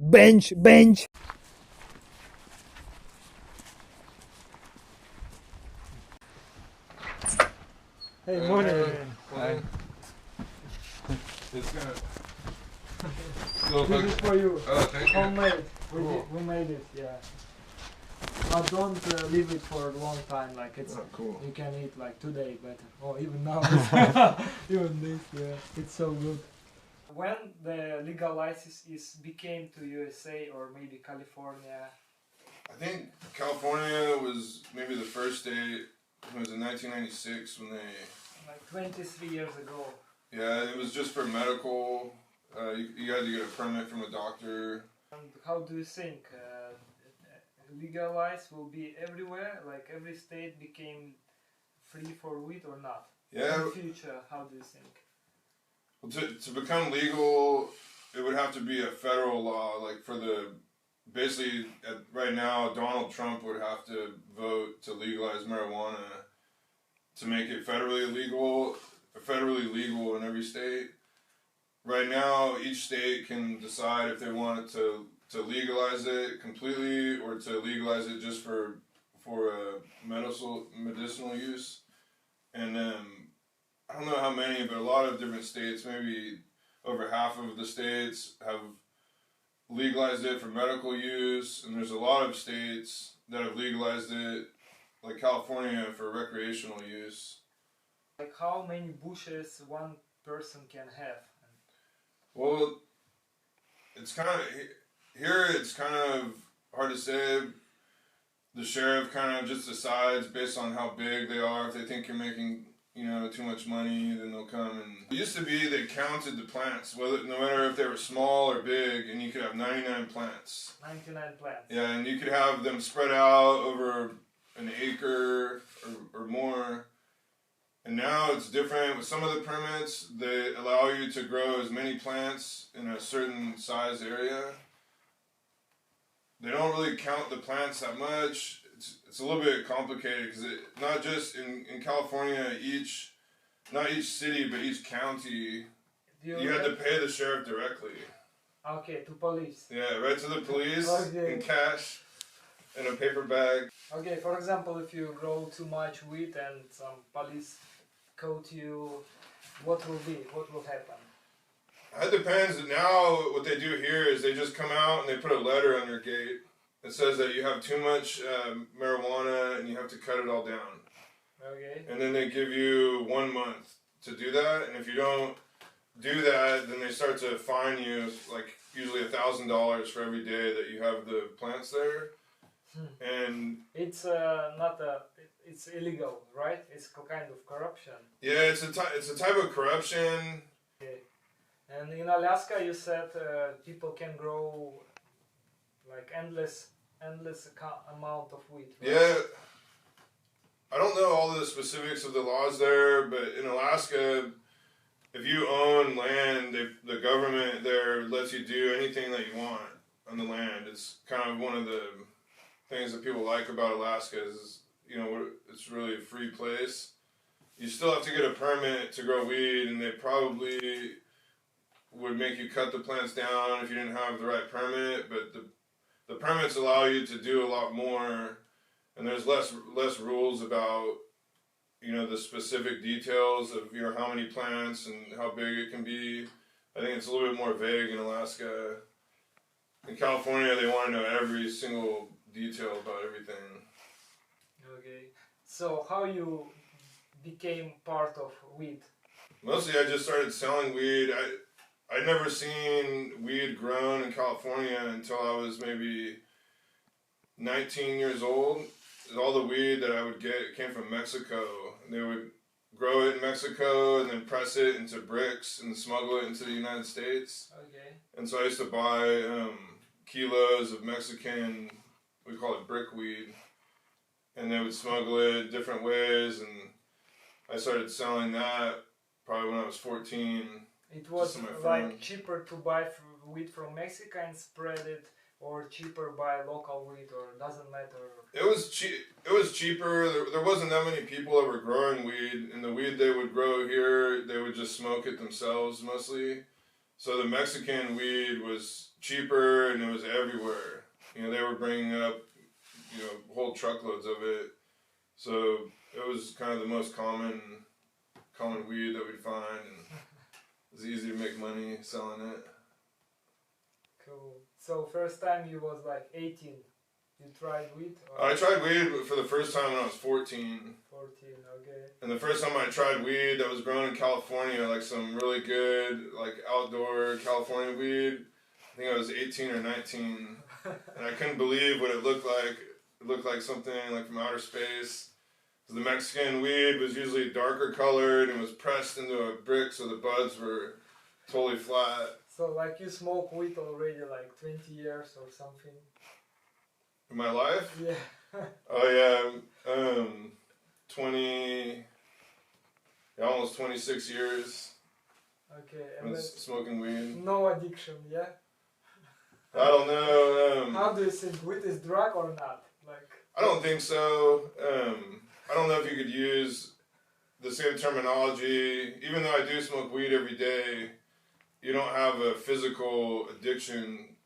Bench, bench. Hey, morning. Hi. It's gonna. This is for you. Oh, thank you. Homemade. Cool. We made it, yeah. But don't leave it for a long time. Like it's, cool. you can eat like today better, or even now. Even this, yeah. It's so good. When the legalization became to USA or maybe California? I think California was maybe the first state. It was in 1996 when they. Like 23 years ago. Yeah, it was just for medical. You had to get a permit from a doctor. And how do you think legalized will be everywhere? Like every state became free for weed or not? Yeah. In the future, how do you think? Well, to become legal, it would have to be a federal law. Like for the, basically, right now, Donald Trump would have to vote to legalize marijuana to make it federally legal in every state. Right now, each state can decide if they want it to legalize it completely or to legalize it just for medicinal use. And I don't know how many, but a lot of different states, maybe over half of the states, have legalized it for medical use, and there's a lot of states that have legalized it, like California, for recreational use. Like how many bushes one person can have? Well, it's kind of, here it's kind of hard to say. The sheriff kind of just decides based on how big they are. If they think you're making, too much money, then they'll come. And it used to be they counted the plants, no matter if they were small or big, and you could have 99 plants. 99 plants. Yeah, and you could have them spread out over an acre or more. And now it's different. With some of the permits, they allow you to grow as many plants in a certain size area. They don't really count the plants that much. It's a little bit complicated because not just in California, not each city, but each county, you had to pay the sheriff directly. Okay, to police. Yeah, right to the police Okay. in cash, in a paper bag. Okay, for example, if you grow too much weed and some police caught you, what will happen? It depends. Now what they do here is they just come out and they put a letter on your gate that says that you have too much marijuana and you have to cut it all down. Okay. And then they give you 1 month to do that, and if you don't do that, then they start to fine you, like usually $1,000 for every day that you have the plants there. And it's it's illegal, right? It's kind of corruption. yeah, it's a type of corruption. Okay. And in Alaska, you said people can grow like endless amount of weed. Right? Yeah, I don't know all the specifics of the laws there, but in Alaska, if you own land, the government there lets you do anything that you want on the land. It's kind of one of the things that people like about Alaska is, it's really a free place. You still have to get a permit to grow weed, and they probably would make you cut the plants down if you didn't have the right permit, but the permits allow you to do a lot more, and there's less rules about, the specific details of, how many plants and how big it can be. I think it's a little bit more vague in Alaska. In California, they want to know every single detail about everything. Okay. So how you became part of weed? Mostly I just started selling weed. I'd never seen weed grown in California until I was maybe 19 years old. All the weed that I would get came from Mexico. They would grow it in Mexico and then press it into bricks and smuggle it into the United States. Okay. And so I used to buy kilos of Mexican, we call it brick weed, and they would smuggle it different ways, and I started selling that probably when I was 14. It was like cheaper to buy weed from Mexico and spread it, or cheaper buy local weed, or doesn't matter? It was cheap. It was cheaper. There wasn't that many people that were growing weed, and the weed they would grow here, they would just smoke it themselves mostly. So the Mexican weed was cheaper and it was everywhere. You know, they were bringing up, you know, whole truckloads of it. So it was kind of the most common weed that we'd find, and it was easy to make money selling it. Cool. So first time you was like 18, you tried weed? Or? I tried weed for the first time when I was 14. 14, okay. And the first time I tried weed that was grown in California, like some really good, like outdoor California weed, I think I was 18 or 19. And I couldn't believe what it looked like. It looked like something like from outer space. The Mexican weed was usually darker colored and was pressed into a brick, so the buds were totally flat. So like you smoke weed already like 20 years or something? In my life? Yeah. Oh yeah, 20, yeah, almost 26 years. Okay. I was smoking weed. No addiction, yeah? I don't know. How do you think weed is drug or not? Like. I don't think so. I don't know if you could use the same terminology. Even though I do smoke weed every day, you don't have a physical addiction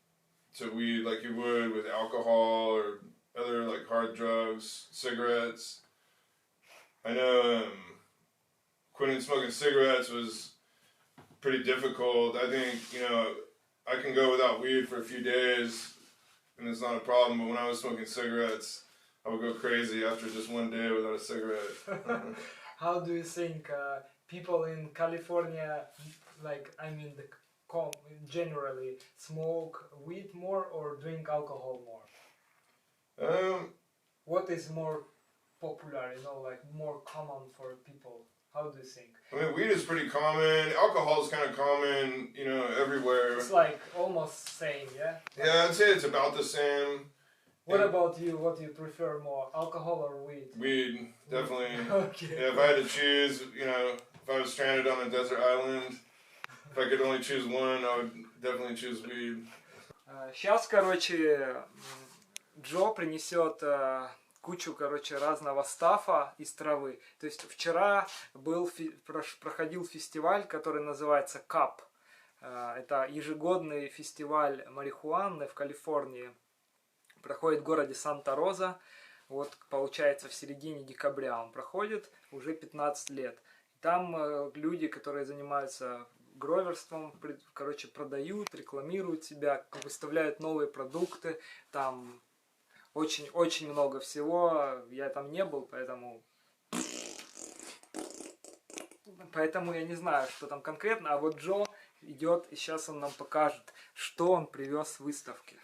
to weed like you would with alcohol or other like hard drugs, cigarettes. I know quitting smoking cigarettes was pretty difficult. I think, you know, I can go without weed for a few days and it's not a problem, but when I was smoking cigarettes, I would go crazy after just one day without a cigarette. How do you think people in California, like, I mean, generally smoke weed more or drink alcohol more? What is more popular, you know, like more common for people? How do you think? I mean, weed is pretty common. Alcohol is kind of common, you know, everywhere. It's like almost same, yeah? Yeah, I'd say it's about the same. What about you? What do you prefer more, alcohol or weed? Weed, definitely. Okay. Yeah, if I had to choose, you know, if I was stranded on a desert island, if I could only choose one, I would definitely choose weed. Сейчас, короче, Джо принесет кучу, короче, разного стафа из травы. То есть вчера проходил фестиваль, который называется КАП. Это ежегодный фестиваль марихуаны в Калифорнии. Проходит в городе Санта-Роза. Вот, получается, в середине декабря он проходит уже 15 лет. Там люди, которые занимаются гроверством, короче, продают, рекламируют себя, выставляют новые продукты. Там очень много всего. Я там не был, поэтому я не знаю, что там конкретно. А вот Джо идет, и сейчас он нам покажет, что он привез с выставки.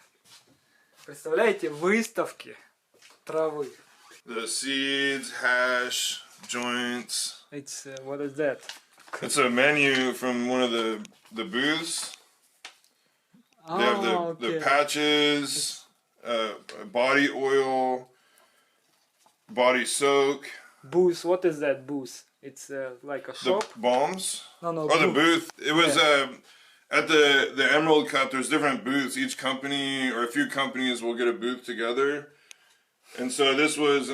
Представляете, выставки травы. The seeds, hash, joints. It's what is that? It's a menu from one of the booths. Oh, they have the patches, body oil, body soak. Booth, what is that booth? It's like a shop? The bombs? No. Oh, the booth. It was at the Emerald Cup. There's different booths. Each company or a few companies will get a booth together. And so this was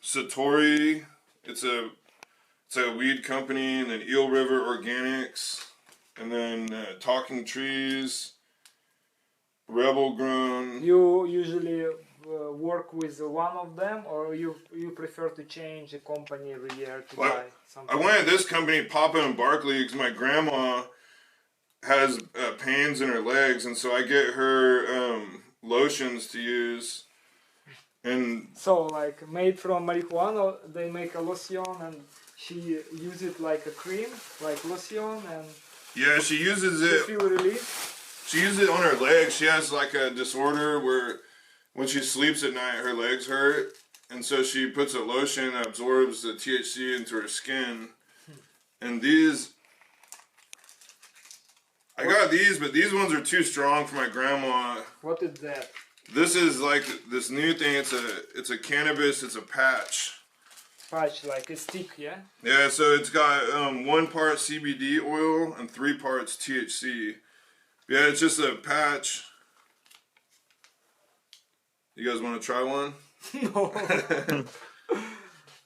Satori. It's a weed company, and then Eel River Organics, and then Talking Trees, Rebel Grown. You usually work with one of them, or you prefer to change the company every year to buy something? I wanted this company, Papa and Barkley, because my grandma has pains in her legs, and so I get her lotions to use. And so, like, made from marijuana, they make a lotion, and she uses it like a cream, like lotion, and yeah, she uses it. Feel relief. She uses it on her legs. She has like a disorder where when she sleeps at night, her legs hurt, and so she puts a lotion that absorbs the THC into her skin. And these, I got these, but these ones are too strong for my grandma. What is that? This is like this new thing. It's a cannabis. It's a patch. Patch, like a stick, yeah? Yeah, so it's got 1 part CBD oil and 3 parts THC. Yeah, it's just a patch. You guys want to try one? No.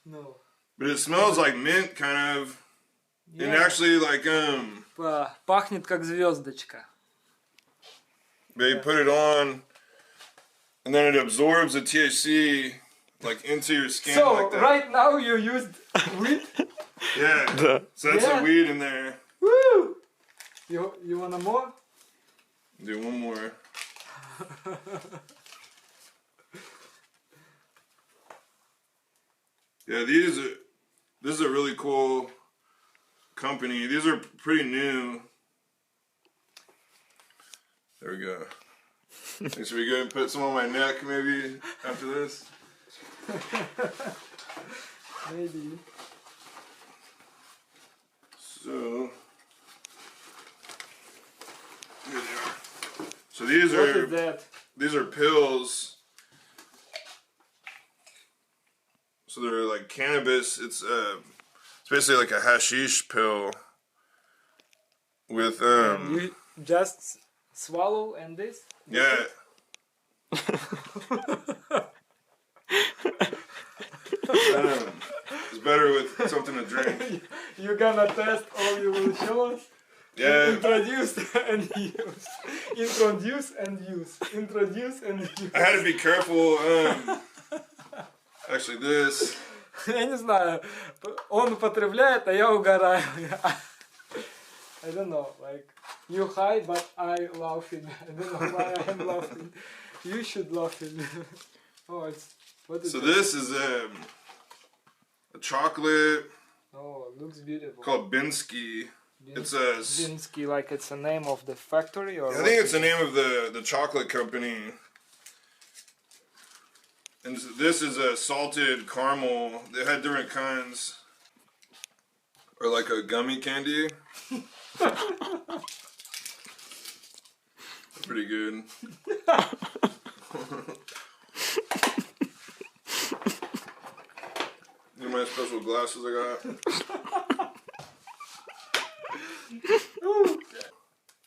No. But it smells like mint, kind of. Yeah. And actually, like Пахнет как звездочка. They put it on, and then it absorbs the THC like into your skin So like that. right now you used weed? Yeah. So that's Yeah. a weed in there. Woo! You wanna more? Do one more. Yeah, this is a really cool company. These are pretty new. There we go. Should we go and put some on my neck maybe after this? Maybe. So here they are. So these What is that? are pills. So they're like cannabis. It's basically like a hashish pill with You just swallow and this? yeah. It's better with something to drink. You gonna test or you will show us? Yeah. Introduce and use. Introduce and use. Introduce and use. I had to be careful. Actually, this. Я не знаю, он употребляет, а я угораю. I don't know, like, you high, but I laughing. I don't know why I'm laughing. You should laughing. Oh, what is So it? this is a chocolate Oh, looks beautiful. called Binsky. It's a. Zinsky, like it's a name of the factory or I think it's the name of the chocolate company. And this is a salted caramel. They had different kinds. Or like a gummy candy. Pretty good. These are my special glasses I got.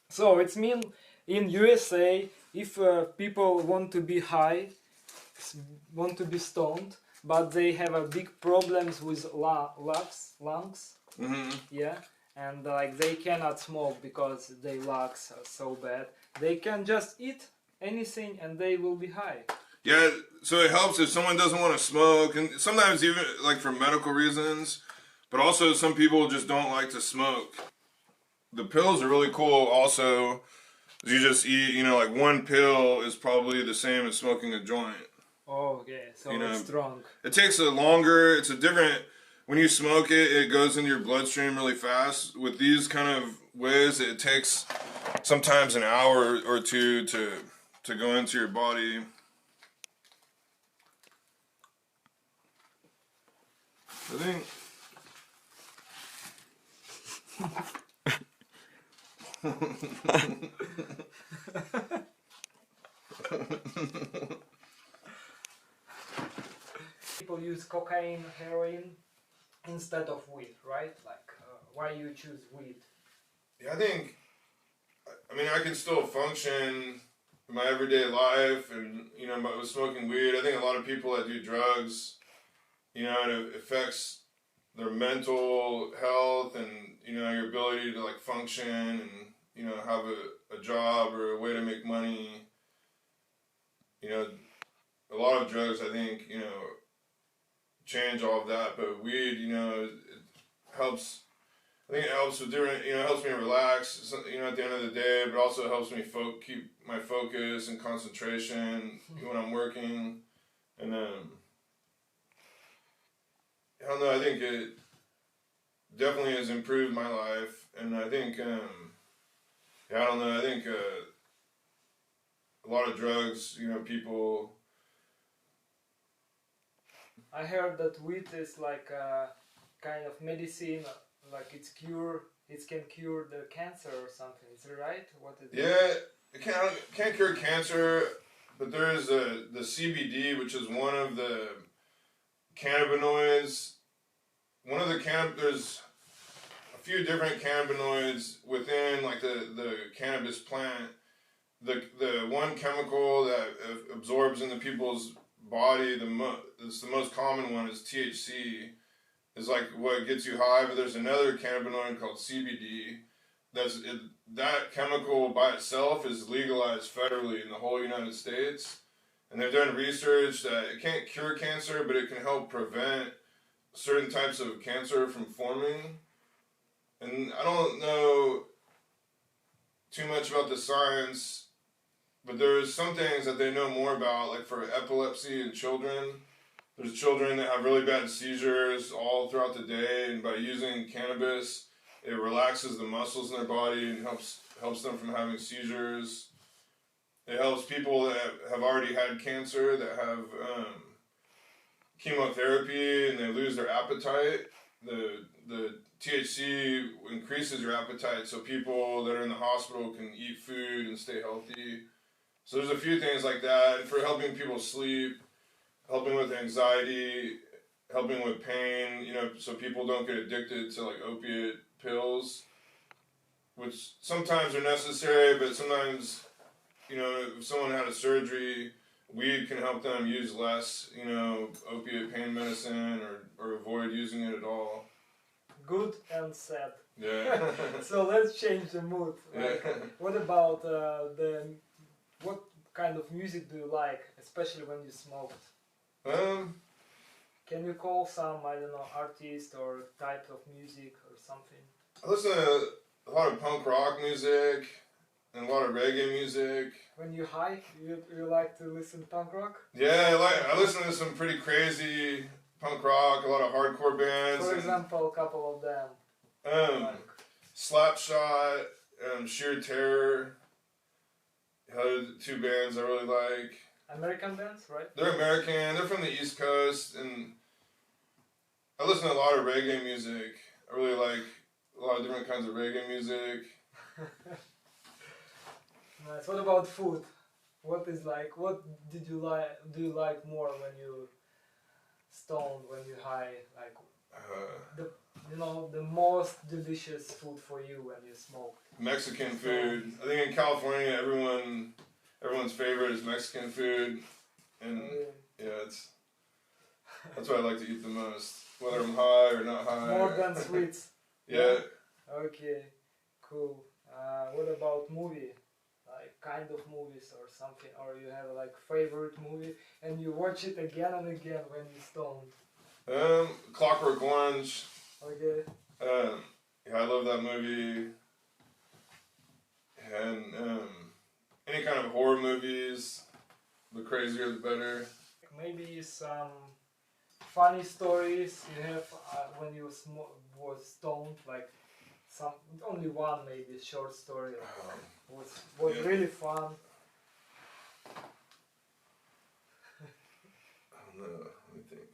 So it's mean in USA if people want to be high, want to be stoned, but they have a big problems with lungs. Mm-hmm. Yeah, and like they cannot smoke because their lungs are so bad. They can just eat anything and they will be high. Yeah, so it helps if someone doesn't want to smoke, and sometimes even like for medical reasons, but also some people just don't like to smoke. The pills are really cool also. You just eat, you know, like one pill is probably the same as smoking a joint. Oh, okay, so You know, it's strong. It takes a longer, it's a different, when you smoke it, it goes into your bloodstream really fast. With these kind of ways, it takes sometimes an hour or two to go into your body. I think. People use cocaine, heroin instead of weed, right? Like, why you choose weed? Yeah, I mean, I can still function in my everyday life, and, you know, with smoking weed, I think a lot of people that do drugs, you know, it affects their mental health and, you know, your ability to, like, function and, you know, have a job or a way to make money. You know, a lot of drugs, I think, you know, change all of that, but weed, you know, it helps. I think it helps with different, you know, it helps me relax, you know, at the end of the day, but also helps me keep my focus and concentration when I'm working. And I don't know, I think it definitely has improved my life. And I think, yeah, I don't know, I think a lot of drugs, you know, people. I heard that weed is like a kind of medicine, like it can cure the cancer or something. Is it right? What is it? Yeah, it can't cure cancer, but there is the CBD, which is one of the cannabinoids. There's a few different cannabinoids within like the cannabis plant. The one chemical that absorbs into people's body, it's the most common one, is THC. Is like what gets you high, but there's another cannabinoid called CBD that chemical by itself is legalized federally in the whole United States. And they've done research that it can't cure cancer, but it can help prevent certain types of cancer from forming. And I don't know too much about the science, but there's some things that they know more about, like for epilepsy in children. There's children that have really bad seizures all throughout the day, and by using cannabis, it relaxes the muscles in their body and helps them from having seizures. It helps people that have already had cancer, that have chemotherapy, and they lose their appetite. The THC increases your appetite, so people that are in the hospital can eat food and stay healthy. So there's a few things like that for helping people sleep, helping with anxiety, helping with pain, you know, so people don't get addicted to like opiate pills, which sometimes are necessary, but sometimes, you know, if someone had a surgery, weed can help them use less, you know, opiate pain medicine or avoid using it at all. Good and sad. Yeah. So let's change the mood. Like, Yeah. what about what kind of music do you like, especially when you smoke? Can you call some, I don't know, artist or type of music or something? I listen to a lot of punk rock music and a lot of reggae music. When you hike, you like to listen punk rock? Yeah, I listen to some pretty crazy punk rock, a lot of hardcore bands. For example, a couple of them. Like, Slapshot, Sheer Terror. Two bands I really like. American bands, right? They're American. They're from the East Coast, and I listen to a lot of reggae music. I really like a lot of different kinds of reggae music. Nice. What about food? What did you like? Do you like more when you stoned, when you high? Like the most delicious food for you when you smoke? Mexican food. I think in California, everyone's favorite is Mexican food, and yeah, that's what I like to eat the most, whether I'm high or not high. More than sweets. Yeah. Okay, cool. What about movie? Like kind of movies or something, or you have like favorite movie and you watch it again and again when you stoned? Clockwork Orange. Okay. Yeah, I love that movie. And any kind of horror movies, the crazier the better. Maybe some funny stories you have when you was stoned, like only one maybe short story was yeah. really fun. I don't know, let me think.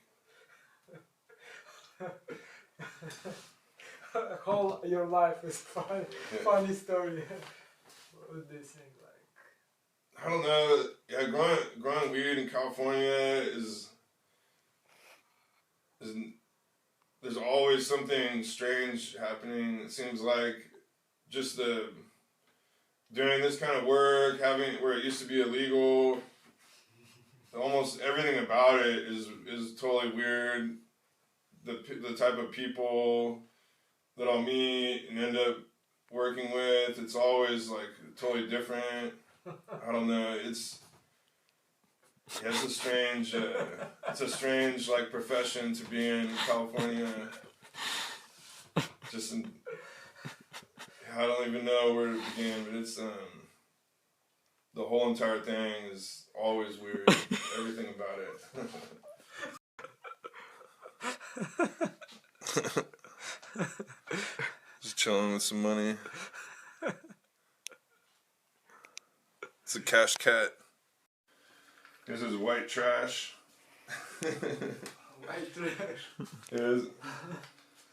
Whole your life is funny story. What would they think like? I don't know. Yeah, growing weed in California is there's always something strange happening. It seems like just doing this kind of work, where it used to be illegal, almost everything about it is totally weird. The type of people that I'll meet and end up working with, it's always like totally different. I don't know. It's a strange like profession to be in California. I don't even know where to begin, but it's the whole entire thing is always weird. Everything about it. Just chilling with some money. It's a cash cat. This is white trash. White trash. Here's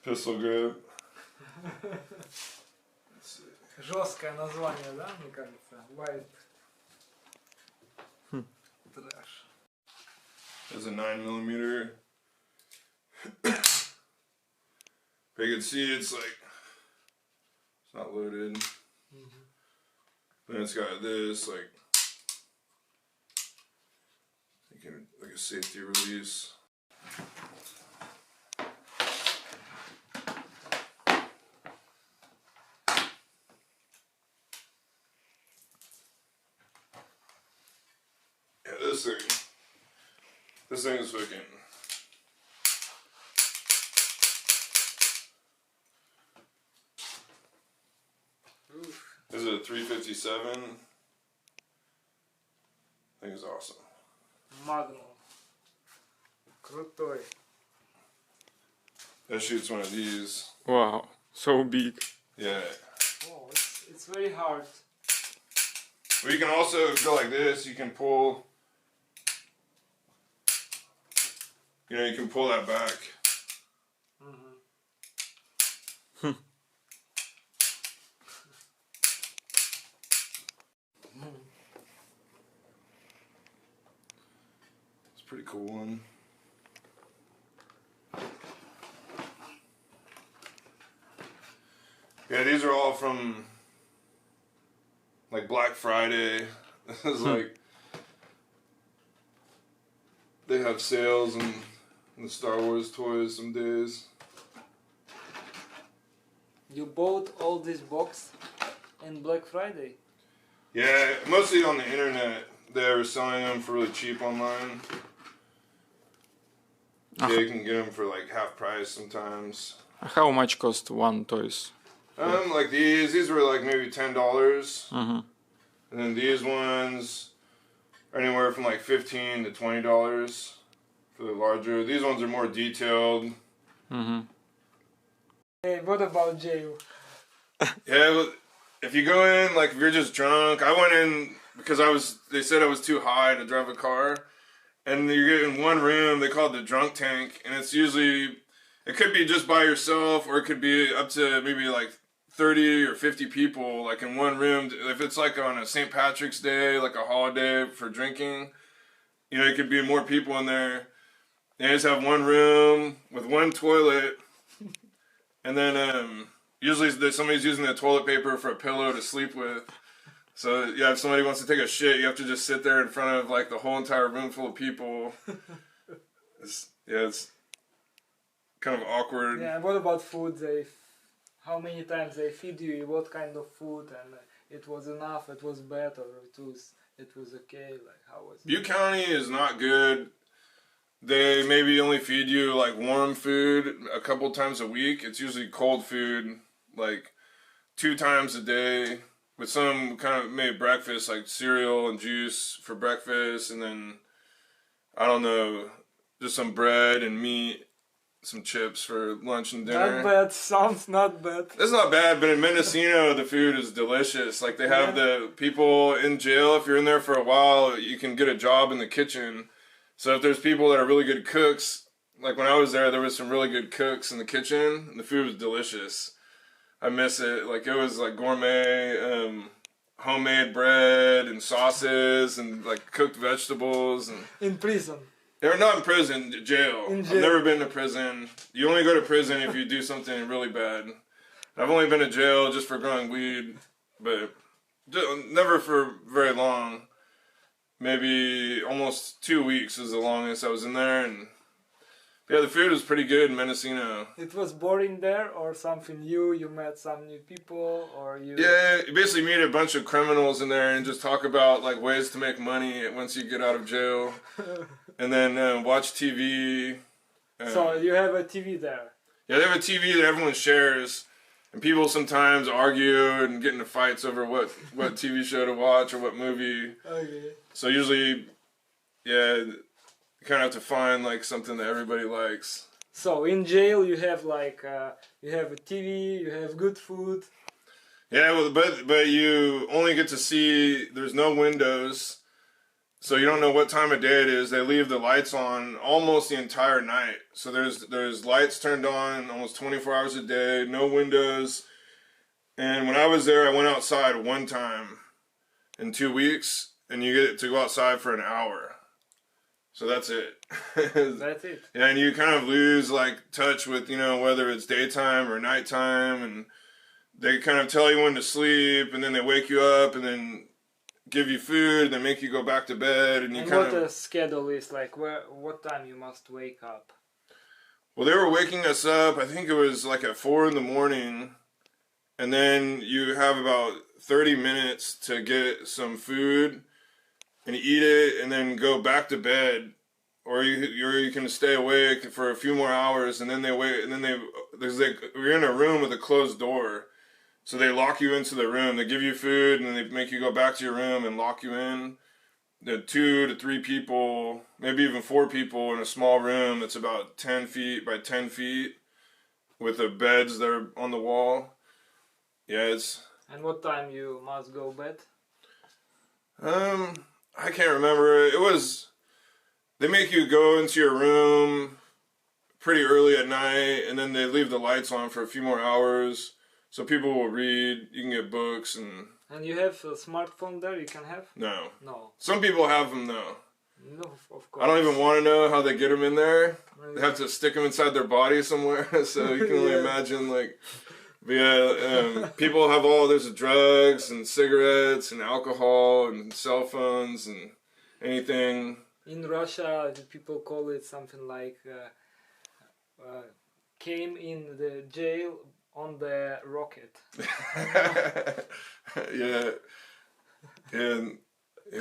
pistol grip. Жесткое название, да, мне кажется? White trash. There's a 9mm. But you can see it's not loaded. Then it's got this like a safety release. this thing. This thing is fucking. This is a 357. I think it's awesome. Magnum. Крутой. That shoots one of these. Wow, so big. Yeah. Oh, it's very hard. Well, you can also go like this. You can pull. You know, you can pull that back. It's a pretty cool one. Yeah, these are all from like Black Friday. This is like they have sales and the Star Wars toys some days. You bought all this box in Black Friday? Yeah, mostly on the internet. They were selling them for really cheap online. Yeah, you can get them for like half price sometimes. How much cost one toys? Like these were like maybe $10. Mm-hmm. And then these ones are anywhere from like $15 to $20 for the larger. These ones are more detailed. Mm-hmm. Hey, what about jail? Yeah, well, if you go in, like if you're just drunk, I went in because they said I was too high to drive a car. And you get in one room, they call it the drunk tank, and it's usually, it could be just by yourself, or it could be up to maybe like 30 or 50 people, like in one room. If it's like on a St. Patrick's Day, like a holiday for drinking, you know, it could be more people in there. They just have one room with one toilet, and then usually somebody's using the toilet paper for a pillow to sleep with. So yeah, if somebody wants to take a shit, you have to just sit there in front of like the whole entire room full of people. It's kind of awkward. Yeah, and what about food? How many times they feed you? What kind of food? And it was enough? It was bad, or it was okay? Like how was it? Butte County is not good. They maybe only feed you like warm food a couple times a week. It's usually cold food, like 2 times a day. With some kind of made breakfast, like cereal and juice for breakfast, and then, I don't know, just some bread and meat, some chips for lunch and dinner. Not bad, sounds not bad. It's not bad, but in Mendocino, the food is delicious. Like, they have the people in jail, if you're in there for a while, you can get a job in the kitchen. So if there's people that are really good cooks, like when I was there was some really good cooks in the kitchen, and the food was delicious. I miss it. Like it was like gourmet, homemade bread and sauces and like cooked vegetables and. In prison. They're not in prison, jail. In jail. I've never been to prison. You only go to prison if you do something really bad. I've only been to jail just for growing weed, but never for very long. Maybe almost 2 weeks is the longest I was in there, and. Yeah, the food was pretty good in Mendocino. It was boring there, or something new? You met some new people, or you? Yeah, you basically meet a bunch of criminals in there and just talk about like ways to make money once you get out of jail, and then watch TV. So you have a TV there? Yeah, they have a TV that everyone shares, and people sometimes argue and get into fights over what TV show to watch or what movie. Okay. So usually, yeah. You kind of have to find like something that everybody likes. So in jail you have like you have a TV, you have good food. Yeah, well, but you only get to see. There's no windows, so you don't know what time of day it is. They leave the lights on almost the entire night. So there's lights turned on almost 24 hours a day. No windows. And when I was there, I went outside one time in 2 weeks, and you get to go outside for an hour. So that's it. That's it. Yeah, and you kind of lose like touch with, you know, whether it's daytime or nighttime, and they kind of tell you when to sleep, and then they wake you up, and then give you food, and then make you go back to bed, and you kind of. What the schedule is like? What time you must wake up? Well, they were waking us up. I think it was like at 4 a.m, and then you have about 30 minutes to get some food. and eat it and then go back to bed, or you can stay awake for a few more hours, and then they wait, and then there's like, you're in a room with a closed door, so they lock you into the room, they give you food, and then they make you go back to your room and lock you in. The 2 to 3 people, maybe even 4 people in a small room that's about 10 feet by 10 feet with the beds that are on the wall. Yeah, it's... And what time you must go bed? I can't remember. It was... They make you go into your room pretty early at night, and then they leave the lights on for a few more hours, so people will read, you can get books, and... And you have a smartphone there you can have? No. No. Some people have them, though. No, of course. I don't even want to know how they get them in there. They have to stick them inside their body somewhere, so you can only imagine, like... But yeah, people have there's drugs and cigarettes and alcohol and cell phones and anything. In Russia, the people call it something like came in the jail on the rocket. Yeah. And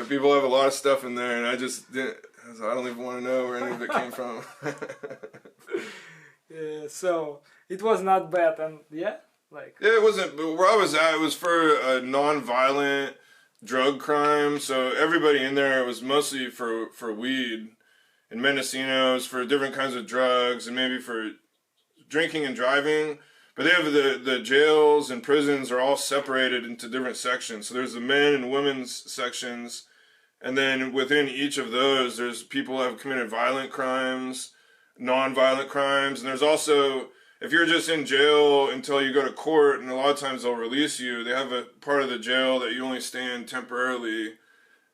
people have a lot of stuff in there, and I don't even want to know where any of it came from. Yeah, so it was not bad, and yeah, like... Yeah, it wasn't, but where I was at, it was for a non-violent drug crime, so everybody in there was mostly for weed and Mendocinos, for different kinds of drugs, and maybe for drinking and driving. But they have the jails and prisons are all separated into different sections. So there's the men and women's sections, and then within each of those, there's people who have committed violent crimes, non-violent crimes, and there's also... If you're just in jail until you go to court, and a lot of times they'll release you, they have a part of the jail that you only stay in temporarily.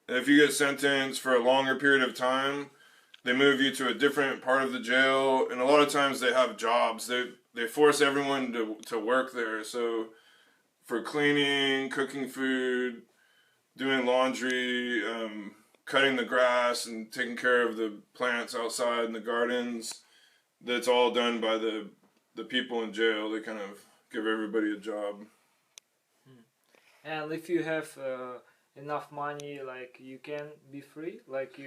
And if you get sentenced for a longer period of time, they move you to a different part of the jail. And a lot of times they have jobs. They force everyone to work there. So for cleaning, cooking food, doing laundry, cutting the grass, and taking care of the plants outside in the gardens, that's all done by the people in jail. They kind of give everybody a job. And if you have enough money, like you can be free, like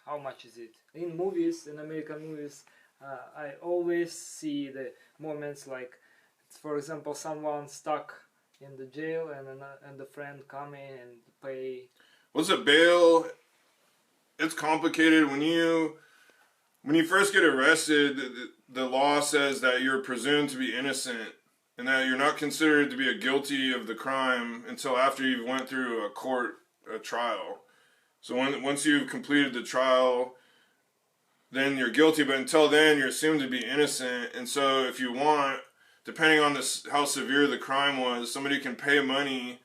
how much is it? In movies, in American movies, I always see the moments like, for example, someone stuck in the jail and the friend come in and pay. What's a bail? It's complicated. When you first get arrested, the law says that you're presumed to be innocent and that you're not considered to be guilty of the crime until after you've went through a trial. So once you've completed the trial, then you're guilty, but until then you're assumed to be innocent. And so if you want, depending on how severe the crime was, somebody can pay money,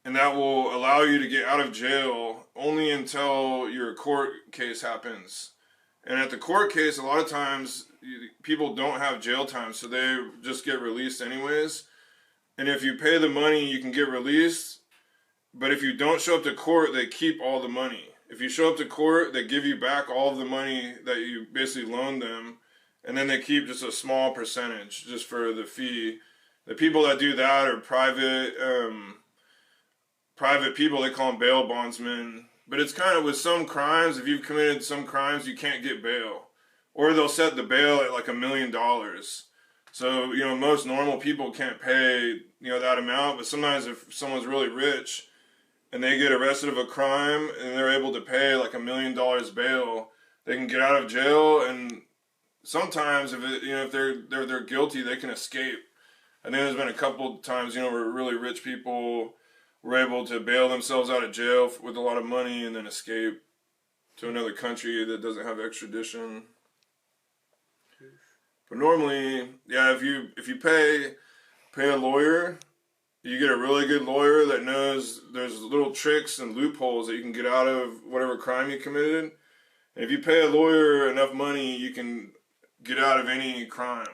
and that will allow you to get out of jail only until your court case happens. And at the court case, a lot of times people don't have jail time, so they just get released anyways. And if you pay the money, you can get released. But if you don't show up to court, they keep all the money. If you show up to court, they give you back all of the money that you basically loaned them, and then they keep just a small percentage just for the fee. The people that do that are private people. They call them bail bondsmen. But it's kind of with some crimes, if you've committed some crimes, you can't get bail. Or they'll set the bail at like $1 million. So, most normal people can't pay, that amount. But sometimes if someone's really rich and they get arrested of a crime and they're able to pay like $1 million bail, they can get out of jail. And sometimes if they're guilty, they can escape. I think there's been a couple of times, where really rich people were able to bail themselves out of jail with a lot of money and then escape to another country that doesn't have extradition. But normally, yeah, if you pay a lawyer, you get a really good lawyer that knows there's little tricks and loopholes that you can get out of whatever crime you committed. And if you pay a lawyer enough money, you can get out of any crime.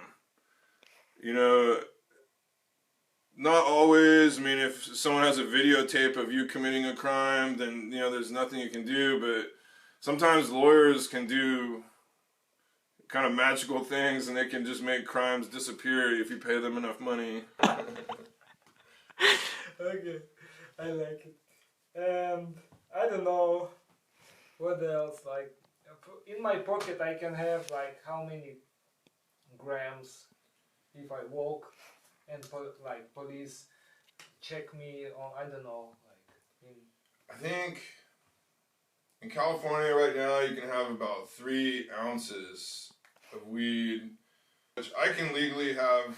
Not always. I mean, if someone has a videotape of you committing a crime, then, there's nothing you can do. But sometimes lawyers can do kind of magical things, and they can just make crimes disappear if you pay them enough money. Okay, I like it. And I don't know, What else? Like, in my pocket I can have like how many grams if I walk, and like police check me on, I don't know, like in... I think in California right now you can have about 3 ounces of weed, which I can legally have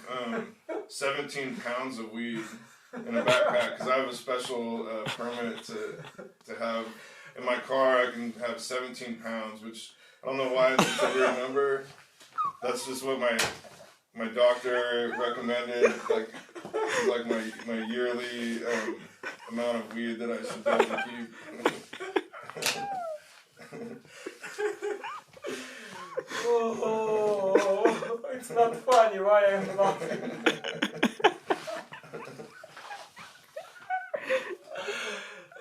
17 pounds of weed in a backpack because I have a special permit to have in my car. I can have 17 pounds, which I don't know why it's a weird number. That's just what my doctor recommended, like my yearly amount of weed that I should be able to keep. Oh, it's not funny. Why I'm laughing?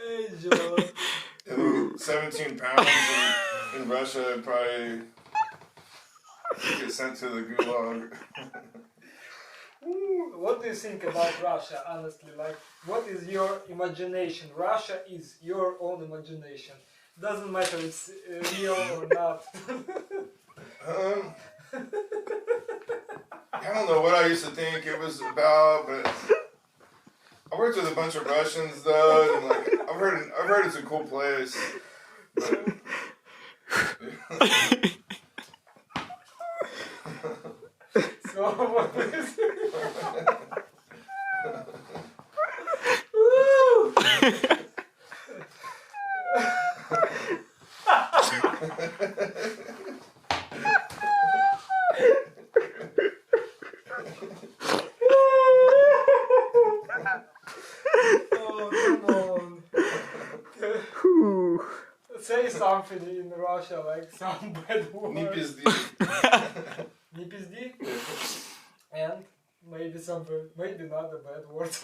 Hey, Joe. 17 pounds in Russia and probably get sent to the gulag. What do you think about Russia, honestly? Like, what is your imagination? Russia is your own imagination. Doesn't matter if it's real or not. I don't know what I used to think it was about, but I worked with a bunch of Russians though, and like I've heard it's a cool place. But, So what is Oh, come on. Say something in Russia, like some bad word. не пизди. Не пизди? And maybe maybe not a bad word.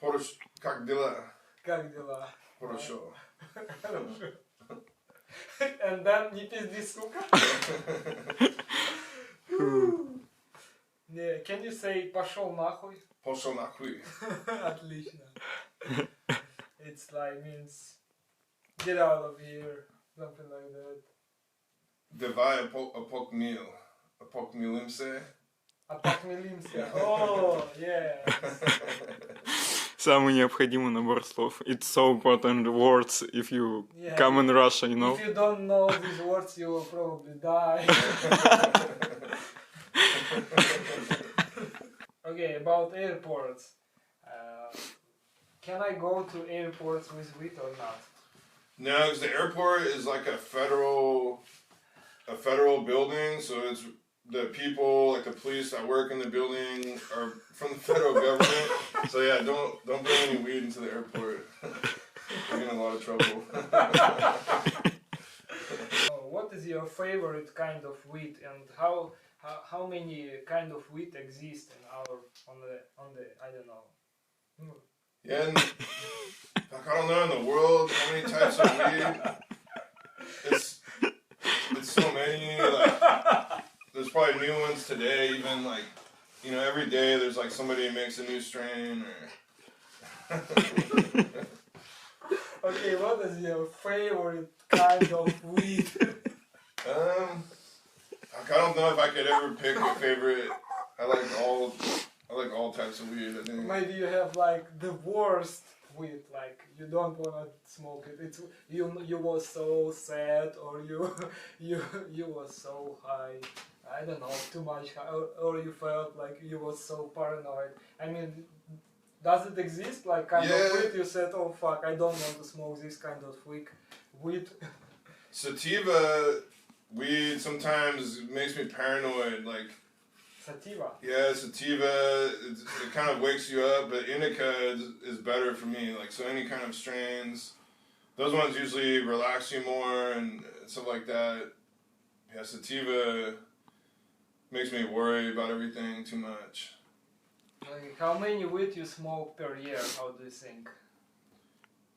Хорошо. Как дела? Как дела? Хорошо. Хорошо. And then не пизди, сука. Yeah, can you say пошел нахуй? Пошел нахуй. Отлично. It's like means get out of here, something like that. Давай опокмилимся. Опохмелимся. Oh, yeah. Самый необходимый набор слов. It's so important words if you Yeah. come in Russia, you know. If you don't know these words, you will probably die. Okay, about airports. Can I go to airports with weed or not? No, because the airport is like a federal building, so it's the people, like the police that work in the building, are from the federal government. So yeah, don't bring any weed into the airport. You're in a lot of trouble. What is your favorite kind of weed, and how many kind of weed exist in on the I don't know. Yeah, and, like, I don't know, in the world, how many types of weed? It's so many. Like, there's probably new ones today. Even like, you know, every day there's like somebody who makes a new strain. Or Okay, what is your favorite kind of weed? Like, I don't know if I could ever pick a favorite. I like all types of weed, I think. Maybe you have like the worst weed, like you don't wanna smoke it. It's you was so sad, or you was so high. I don't know, too much high, or you felt like you was so paranoid. I mean, does it exist like kind of weed? You said, oh fuck, I don't want to smoke this kind of weed. Sativa weed sometimes makes me paranoid, like. Sativa. Yeah, sativa, it kind of wakes you up, but indica is better for me. Like, so any kind of strains, those ones usually relax you more and stuff like that. Yeah, sativa makes me worry about everything too much. Like, how many weed you smoke per year? How do you think?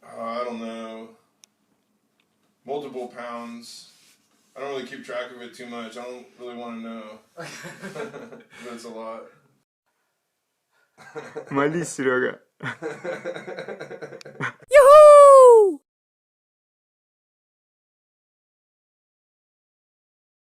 I don't know. Multiple pounds. I don't really keep track of it too much. I don't really want to know. But it's a lot. Молись, Серега. Yoo-hoo!